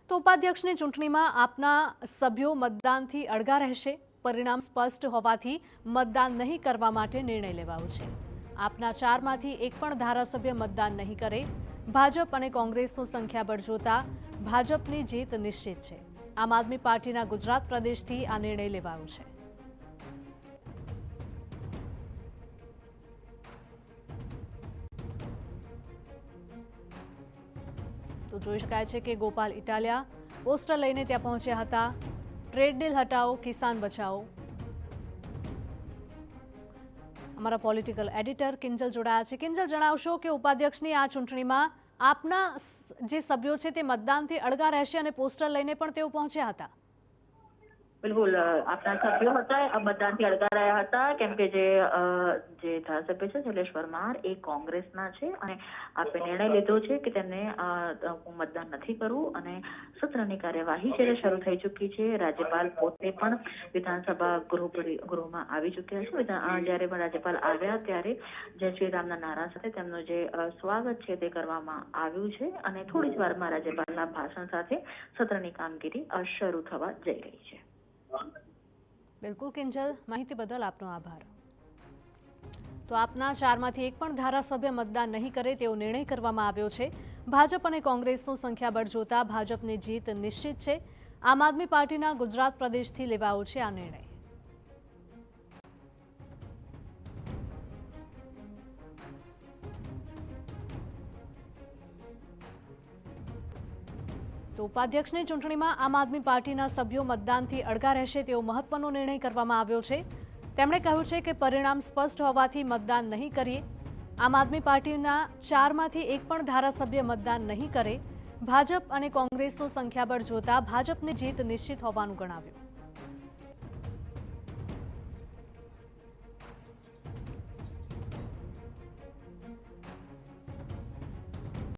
તો ઉપાધ્યક્ષની ચૂંટણીમાં આપના સભ્યો મતદાનથી અળગા રહેશે। પરિણામ સ્પષ્ટ હોવાથી મતદાન નહીં કરવા માટે નિર્ણય લેવાયો છે। આપના 4માંથી એક પણ ધારાસભ્ય મતદાન નહીં કરે। ભાજપ અને કોંગ્રેસનું સંખ્યાબળ જોતા ભાજપની જીત નિશ્ચિત છે। આમ આદમી પાર્ટીના ગુજરાત પ્રદેશથી આ નિર્ણય લેવાયો છે। તો જોઈ શકાય છે કે ગોપાલ ઇટાલિયા પોસ્ટર લઈને ત્યાં પહોંચ્યા હતા। ટ્રેડ ડીલ હટાવો, કિસાન બચાવો। અમારા પોલિટિકલ એડિટર કિંજલ જોડાયા છે। કિંજલ, જણાવશો કે ઉપાધ્યક્ષની આ ચૂંટણીમાં આપના જે સભ્યો છે તે મતદાનથી અળગા રહેશે અને પોસ્ટર લઈને પણ તેઓ પહોંચ્યા હતા। બિલકુલ, આપના સભ્યો હતા મતદાનથી અળગા રહ્યા હતા, કેમ કે જે ધારાસભ્ય છે શૈલેષ પરમાર એ કોંગ્રેસના છે અને આપે નિર્ણય લીધો છે કે તેમને હું મતદાન નથી કરું અને સત્રની કાર્યવાહી છે શરૂ થઈ ચૂકી છે। રાજ્યપાલ પોતે પણ વિધાનસભા ગૃહમાં આવી ચૂક્યા છે। જ્યારે પણ રાજ્યપાલ આવ્યા ત્યારે જય શ્રી રામના નારા સાથે તેમનું જે સ્વાગત છે તે કરવામાં આવ્યું છે અને થોડી જ વારમાં રાજ્યપાલના ભાષણ સાથે સત્રની કામગીરી શરૂ થવા જઈ રહી છે। બિલકુલ કિંજલ, માહિતી બદલ આપનો આભાર। તો આપના 4માંથી એક પણ ધારાસભ્ય મતદાન નહીં કરે તેવો નિર્ણય કરવામાં આવ્યો છે। ભાજપ અને કોંગ્રેસનું સંખ્યાબળ જોતા ભાજપની જીત નિશ્ચિત છે। આમ આદમી પાર્ટીના ગુજરાત પ્રદેશથી લેવાયો છે આ નિર્ણય। તો ઉપાધ્યક્ષની ચૂંટણીમાં આમ આદમી પાર્ટીના સભ્યો મતદાનથી અળગા રહેશે તેવો મહત્વનો નિર્ણય કરવામાં આવ્યો છે। તેમણે કહ્યું છે કે પરિણામ સ્પષ્ટ હોવાથી મતદાન નહીં કરીએ। આમ આદમી પાર્ટીના 4માંથી એક પણ ધારાસભ્ય મતદાન નહીં કરે। ભાજપ અને કોંગ્રેસનું સંખ્યાબળ જોતા ભાજપની જીત નિશ્ચિત હોવાનું ગણાવ્યું।